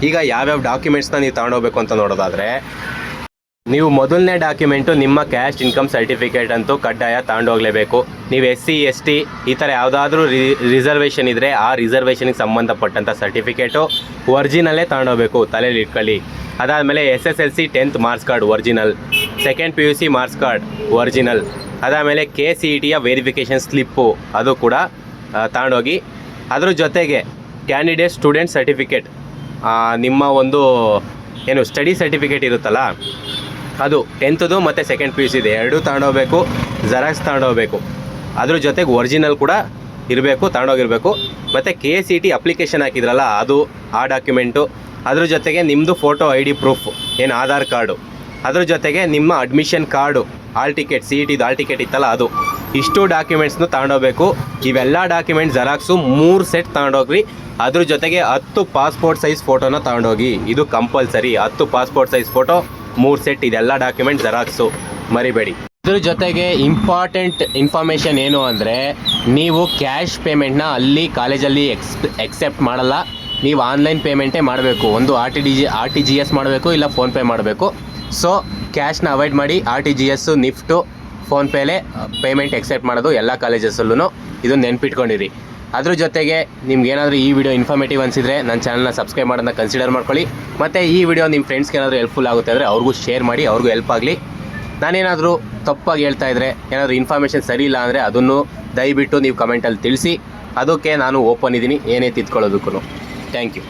ಈಗ ಯಾವ್ಯಾವ ಡಾಕ್ಯುಮೆಂಟ್ಸ್ನ ನೀವು ತಗೊಂಡೋಗ್ಬೇಕು ಅಂತ ನೋಡೋದಾದರೆ, ನೀವು ಮೊದಲನೇ ಡಾಕ್ಯುಮೆಂಟು ನಿಮ್ಮ ಕ್ಯಾಸ್ಟ್ ಇನ್ಕಮ್ ಸರ್ಟಿಫಿಕೇಟ್ ಅಂತೂ ಕಡ್ಡಾಯ ತಗೊಂಡೋಗಲೇಬೇಕು. ನೀವು SC ST ಈ ಥರ ಯಾವುದಾದ್ರೂ ರಿಸರ್ವೇಷನ್ ಇದ್ದರೆ ಆ ರಿಸರ್ವೇಷನ್ಗೆ ಸಂಬಂಧಪಟ್ಟಂಥ ಸರ್ಟಿಫಿಕೇಟು ಒರಿಜಿನಲ್ಲೇ ತಗೊಂಡೋಗ್ಬೇಕು, ತಲೆಯಲ್ಲಿ ಇಟ್ಕೊಳ್ಳಿ. ಅದಾದಮೇಲೆ SSLC 10th marks card original, second PUC marks card original, ಅದಾದಮೇಲೆ KCETಯ ವೆರಿಫಿಕೇಷನ್ ಸ್ಲಿಪ್ಪು ಅದು ಕೂಡ ತಗೊಂಡೋಗಿ. ಅದ್ರ ಜೊತೆಗೆ ಕ್ಯಾಂಡಿಡೇಟ್ ಸ್ಟೂಡೆಂಟ್ ಸರ್ಟಿಫಿಕೇಟ್, ನಿಮ್ಮ ಒಂದು ಏನು ಸ್ಟಡಿ ಸರ್ಟಿಫಿಕೇಟ್ ಇರುತ್ತಲ್ಲ ಅದು 10th ಮತ್ತು ಸೆಕೆಂಡ್ PUC ಎರಡೂ ತಗೊಂಡೋಗ್ಬೇಕು, ಜೆರಾಕ್ಸ್ ತಗೊಂಡೋಗ್ಬೇಕು. ಅದ್ರ ಜೊತೆಗೆ ಒರಿಜಿನಲ್ ಕೂಡ ಇರಬೇಕು, ತಗೊಂಡೋಗಿರಬೇಕು. ಮತ್ತು KCET ಅಪ್ಲಿಕೇಶನ್ ಹಾಕಿದ್ರಲ್ಲ ಅದು ಆ ಡಾಕ್ಯುಮೆಂಟು, ಅದ್ರ ಜೊತೆಗೆ ನಿಮ್ಮದು ಫೋಟೋ ID ಪ್ರೂಫ್ ಏನು ಆಧಾರ್ ಕಾರ್ಡು, ಅದ್ರ ಜೊತೆಗೆ ನಿಮ್ಮ ಅಡ್ಮಿಷನ್ ಕಾರ್ಡು, ಹಾಲ್ ಟಿಕೆಟ್ CETದು ಹಾಲ್ ಟಿಕೆಟ್ ಇತ್ತಲ್ಲ ಅದು, ಇಷ್ಟು ಡಾಕ್ಯುಮೆಂಟ್ಸ್ನು ತಗೊಂಡೋಗ್ಬೇಕು. ಇವೆಲ್ಲ ಡಾಕ್ಯುಮೆಂಟ್ ಜೆರಾಕ್ಸು 3 ಸೆಟ್ ತಗೊಂಡೋಗ್ರಿ. ಅದ್ರ ಜೊತೆಗೆ 10 ಪಾಸ್ಪೋರ್ಟ್ ಸೈಜ್ ಫೋಟೋನ ತಗೊಂಡೋಗಿ, ಇದು compulsory. 10 passport size photo 3 set, ಇದೆಲ್ಲ ಡಾಕ್ಯುಮೆಂಟ್ ಜೆರಾಕ್ಸು ಮರಿಬೇಡಿ. ಇದ್ರ ಜೊತೆಗೆ ಇಂಪಾರ್ಟೆಂಟ್ ಇನ್ಫಾರ್ಮೇಷನ್ ಏನು ಅಂದರೆ, ನೀವು ಕ್ಯಾಶ್ ಪೇಮೆಂಟ್ನ ಅಲ್ಲಿ ಕಾಲೇಜಲ್ಲಿ ಎಕ್ಸೆಪ್ಟ್ ಮಾಡಲ್ಲ, ನೀವು ಆನ್ಲೈನ್ ಪೇಮೆಂಟೇ ಮಾಡಬೇಕು. ಒಂದು RTGS ಮಾಡಬೇಕು, ಇಲ್ಲ ಫೋನ್ಪೇ ಮಾಡಬೇಕು. ಸೊ ಕ್ಯಾಶ್ನ ಅವಾಯ್ಡ್ ಮಾಡಿ RTGS, ನಿಫ್ಟು, ಫೋನ್ಪೇಲೇ ಪೇಮೆಂಟ್ ಎಕ್ಸೆಪ್ಟ್ ಮಾಡೋದು ಎಲ್ಲ ಕಾಲೇಜಸ್ಸಲ್ಲೂ. ಇದನ್ನು ನೆನ್ಪಿಟ್ಕೊಂಡಿರಿ. ಅದ್ರ ಜೊತೆಗೆ ನಿಮ್ಗೇನಾದರೂ ಈ ವಿಡಿಯೋ ಇನ್ಫಾರ್ಮೇಟಿವ್ ಅನಿಸಿದರೆ ನನ್ನ ಚಾನಲ್ನ ಸಬ್ಸ್ಕ್ರೈಬ್ ಮಾಡೋದನ್ನ ಕನ್ಸಿಡರ್ ಮಾಡ್ಕೊಳ್ಳಿ. ಮತ್ತು ಈ ವಿಡಿಯೋ ನಿಮ್ಮ ಫ್ರೆಂಡ್ಸ್ಗೆ ಏನಾದರೂ ಹೆಲ್ಪ್ಫುಲ್ ಆಗುತ್ತೆ ಅಂದರೆ ಅವ್ರಿಗೂ ಶೇರ್ ಮಾಡಿ, ಅವ್ರಿಗೂ ಹೆಲ್ಪ್ ಆಗಲಿ. ನಾನೇನಾದರೂ ತಪ್ಪಾಗಿ ಹೇಳ್ತಾ ಇದ್ದರೆ, ಏನಾದರೂ ಇನ್ಫಾರ್ಮೇಷನ್ ಸರಿ ಇಲ್ಲ ಅಂದರೆ ಅದನ್ನು ದಯವಿಟ್ಟು ನೀವು ಕಮೆಂಟಲ್ಲಿ ತಿಳಿಸಿ. ಅದಕ್ಕೆ ನಾನು ಓಪನ್ ಇದ್ದೀನಿ, ಏನೇ ತಿದ್ಕೊಳ್ಳೋದಕ್ಕೂ. Thank you.